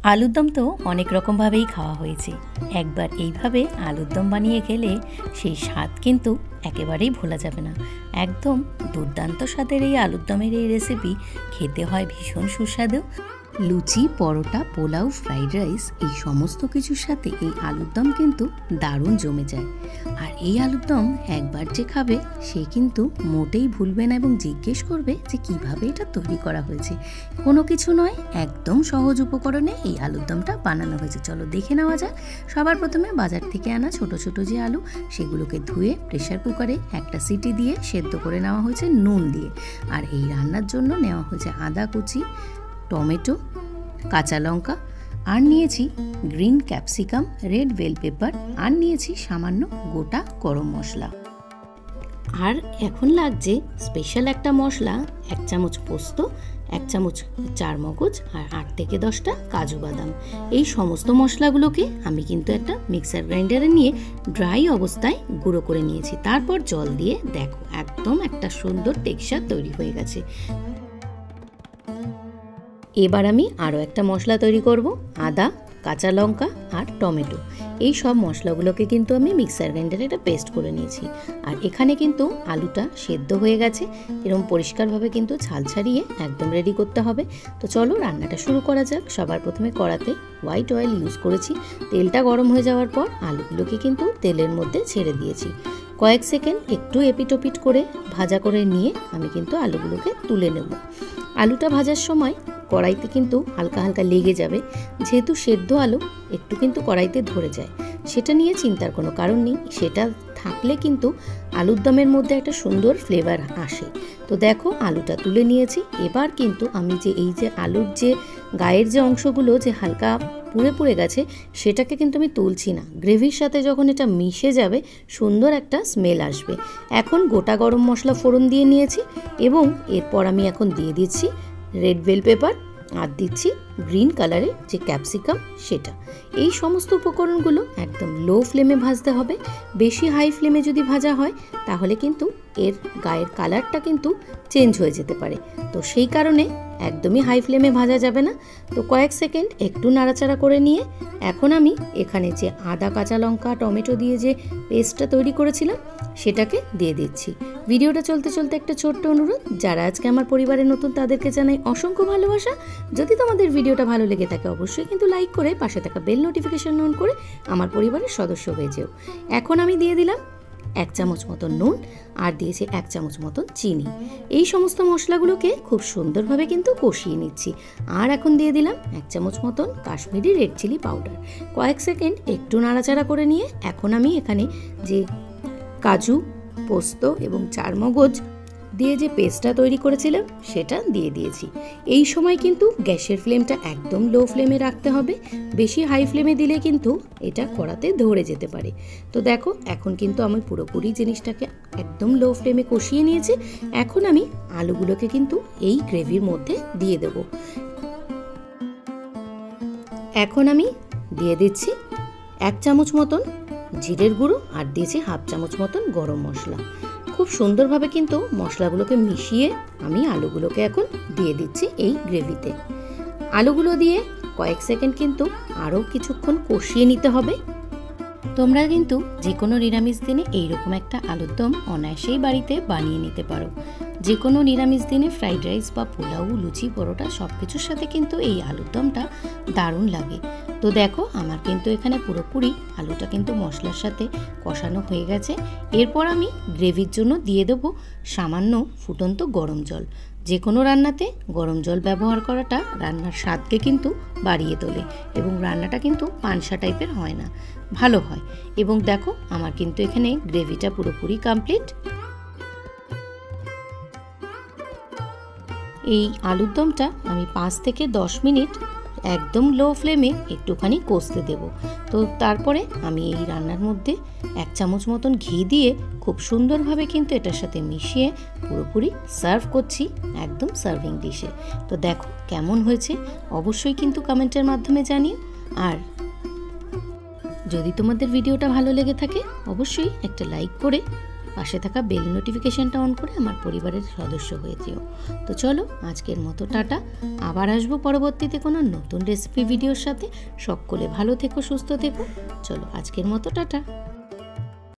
আলুর দম তো অনেক রকমভাবেই খাওয়া হয়েছে। একবার এইভাবে আলুর দম বানিয়ে খেলে সেই স্বাদ কিন্তু একেবারেই ভোলা যাবে না। একদম দুর্দান্ত স্বাদের এই আলুর দমের এই রেসিপি খেতে হয় ভীষণ সুস্বাদু। লুচি, পরোটা, পোলাও, ফ্রাইড রাইস এই সমস্ত কিছুর সাথে এই আলুর দম কিন্তু দারুণ জমে যায়। আর এই আলুর দম একবার যে খাবে সে কিন্তু মোটেই ভুলবে না এবং জিজ্ঞেস করবে যে কিভাবে এটা তৈরি করা হয়েছে। কোনো কিছু নয়, একদম সহজ উপকরণে এই আলুর দমটা বানানো হয়েছে। চলো দেখে নেওয়া যাক। সবার প্রথমে বাজার থেকে আনা ছোট ছোট যে আলু, সেগুলোকে ধুয়ে প্রেশার কুকারে একটা সিটি দিয়ে সেদ্ধ করে নেওয়া হয়েছে নুন দিয়ে। আর এই রান্নার জন্য নেওয়া হয়েছে আদা কুচি, টমেটো, কাঁচা লঙ্কা, আর নিয়েছি green capsicum, red bell pepper, আর নিয়েছি সামান্য গোটা গরম মশলা। আর এখন লাগছে স্পেশাল একটা মশলা, 1 চামচ পোস্ত, 1 চামচ চারমগজ, আর 8 থেকে 10টা কাজু বাদাম। এই সমস্ত মশলাগুলোকে আমি কিন্তু একটা মিক্সার গ্রাইন্ডারে নিয়ে ড্রাই অবস্থায় গুঁড়ো করে নিয়েছি। তারপর জল দিয়ে দেখো একদম একটা সুন্দর টেক্সচার তৈরি হয়ে গেছে। এবার আমি আরও একটা মশলা তৈরি করব। আদা, কাঁচা লঙ্কা আর টমেটো, এই সব মশলাগুলোকে কিন্তু আমি মিক্সার গ্রাইন্ডারে একটা পেস্ট করে নিয়েছি। আর এখানে কিন্তু আলুটা সেদ্ধ হয়ে গেছে, এরকম পরিষ্কারভাবে কিন্তু ছাল ছাড়িয়ে একদম রেডি করতে হবে। তো চলো রান্নাটা শুরু করা যাক। সবার প্রথমে কড়াতে হোয়াইট অয়েল ইউজ করেছি। তেলটা গরম হয়ে যাওয়ার পর আলুগুলোকে কিন্তু তেলের মধ্যে ছেড়ে দিয়েছি। কয়েক সেকেন্ড একটু এপিটোপিট করে ভাজা করে নিয়ে আমি কিন্তু আলুগুলোকে তুলে নেব। আলুটা ভাজার সময় কড়াইতে কিন্তু হালকা হালকা লেগে যাবে, যেহেতু সেদ্ধ আলু একটু কিন্তু কড়াইতে ধরে যায়। সেটা নিয়ে চিন্তার কোনো কারণ নেই, সেটা থাকলে কিন্তু আলুর দমের মধ্যে একটা সুন্দর ফ্লেভার আসে। তো দেখো আলুটা তুলে নিয়েছি। এবার কিন্তু আমি যে এই যে আলুর যে গায়ের যে অংশগুলো যে হালকা পুড়ে পুড়ে গেছে, সেটাকে কিন্তু আমি তুলছি না। গ্রেভির সাথে যখন এটা মিশে যাবে সুন্দর একটা স্মেল আসবে। এখন গোটা গরম মশলা ফোড়ন দিয়ে নিয়েছি এবং এরপর আমি এখন দিয়ে দিচ্ছি রেড বেল পেপার, আর দিচ্ছি গ্রিন কালারের যে ক্যাপসিকাম সেটা। এই সমস্ত উপকরণগুলো একদম লো ফ্লেমে ভাজতে হবে। বেশি হাই ফ্লেমে যদি ভাজা হয় তাহলে কিন্তু এর গায়ের কালারটা কিন্তু চেঞ্জ হয়ে যেতে পারে। তো সেই কারণে একদমই হাই ফ্লেমে ভাজা যাবে না। তো কয়েক সেকেন্ড একটু নাড়াচাড়া করে নিয়ে এখন আমি এখানে যে আদা, কাঁচা লঙ্কা, টমেটো দিয়ে যে পেস্টটা তৈরি করেছিলাম সেটাকে দিয়ে দিচ্ছি। ভিডিওটা চলতে চলতে একটা ছোট্ট অনুরোধ, যারা আজকে আমার পরিবারে নতুন তাদেরকে জানাই অসংখ্য ভালোবাসা। যদি তোমাদের ভিডিওটা ভালো লেগে থাকে অবশ্যই কিন্তু লাইক করে পাশে থাকা বেল নোটিফিকেশন অন করে আমার পরিবারের সদস্য হয়ে যেও। এখন আমি দিয়ে দিলাম 1 চামচ মতন নুন, আর দিয়েছি 1 চামচ মতন চিনি। এই সমস্ত মশলাগুলোকে খুব সুন্দরভাবে কিন্তু কষিয়ে নিচ্ছি। আর এখন দিয়ে দিলাম 1 চামচ মতন কাশ্মীরি রেড চিলি পাউডার। কয়েক সেকেন্ড একটু নাড়াচাড়া করে নিয়ে এখন আমি এখানে যে কাজু, পোস্ত এবং চারমগজ দিয়ে যে পেস্টটা তৈরি করেছিলাম সেটা দিয়ে দিয়েছি। এই সময় কিন্তু গ্যাসের ফ্লেমটা একদম লো ফ্লেমে রাখতে হবে। বেশি হাই ফ্লেমে দিলে কিন্তু এটা কড়াতে ধরে যেতে পারে। তো দেখো এখন কিন্তু আমি পুরোপুরি জিনিসটাকে একদম লো ফ্লেমে কষিয়ে নিয়েছি। এখন আমি আলুগুলোকে কিন্তু এই গ্রেভির মধ্যে দিয়ে দেব। এখন আমি দিয়ে দিচ্ছি 1 চামচ মতন জিরের গুঁড়ো, আর দিয়েছি 1/2 চামচ মতন গরম মশলা। খুব সুন্দরভাবে কিন্তু মশলাগুলোকে মিশিয়ে আমি আলুগুলোকে এখন দিয়ে দিচ্ছি এই গ্রেভিতে। আলুগুলো দিয়ে কয়েক সেকেন্ড কিন্তু আরও কিছুক্ষণ কষিয়ে নিতে হবে। তোমরা কিন্তু যে কোনো নিরামিষ দিনে এইরকম একটা আলুর দম অনায়াসেই বাড়িতে বানিয়ে নিতে পারো। যে কোনো নিরামিষ দিনে ফ্রাইড রাইস বা পোলাও, লুচি, পরোটা সব কিছুর সাথে কিন্তু এই আলুর দমটা দারুণ লাগে। তো দেখো আমার কিন্তু এখানে পুরোপুরি আলুটা কিন্তু মশলার সাথে কষানো হয়ে গেছে। এরপর আমি গ্রেভির জন্য দিয়ে দেবো সামান্য ফুটন্ত গরম জল। যে কোনো রান্নাতে গরম জল ব্যবহার করাটা রান্নার স্বাদকে কিন্তু বাড়িয়ে তোলে এবং রান্নাটা কিন্তু পানসা টাইপের হয় না, ভালো হয়। এবং দেখো আমার কিন্তু এখানে গ্রেভিটা পুরোপুরি কমপ্লিট। এই আলুর দমটা আমি 5 থেকে 10 মিনিট একদম লো ফ্লেমে একটুখানি কষতে দেব। তো তারপরে আমি এই রান্নার মধ্যে 1 চামচ মতন ঘি দিয়ে খুব সুন্দরভাবে কিন্তু এটার সাথে মিশিয়ে পুরোপুরি সার্ভ করছি একদম সার্ভিং ডিশে। তো দেখো কেমন হয়েছে অবশ্যই কিন্তু কমেন্টের মাধ্যমে জানিও। আর যদি তোমাদের ভিডিওটা ভালো লেগে থাকে অবশ্যই একটা লাইক করে পাশে থাকা বেল নোটিফিকেশনটা অন করে আমার পরিবারের সদস্য হয়ে যেও। তো চলো আজকের মতো টাটা, আবার আসবো পরবর্তীতে কোনো নতুন রেসিপি ভিডিওর সাথে। সকলে ভালো থেকো, সুস্থ থেকো। চলো আজকের মতো টাটা।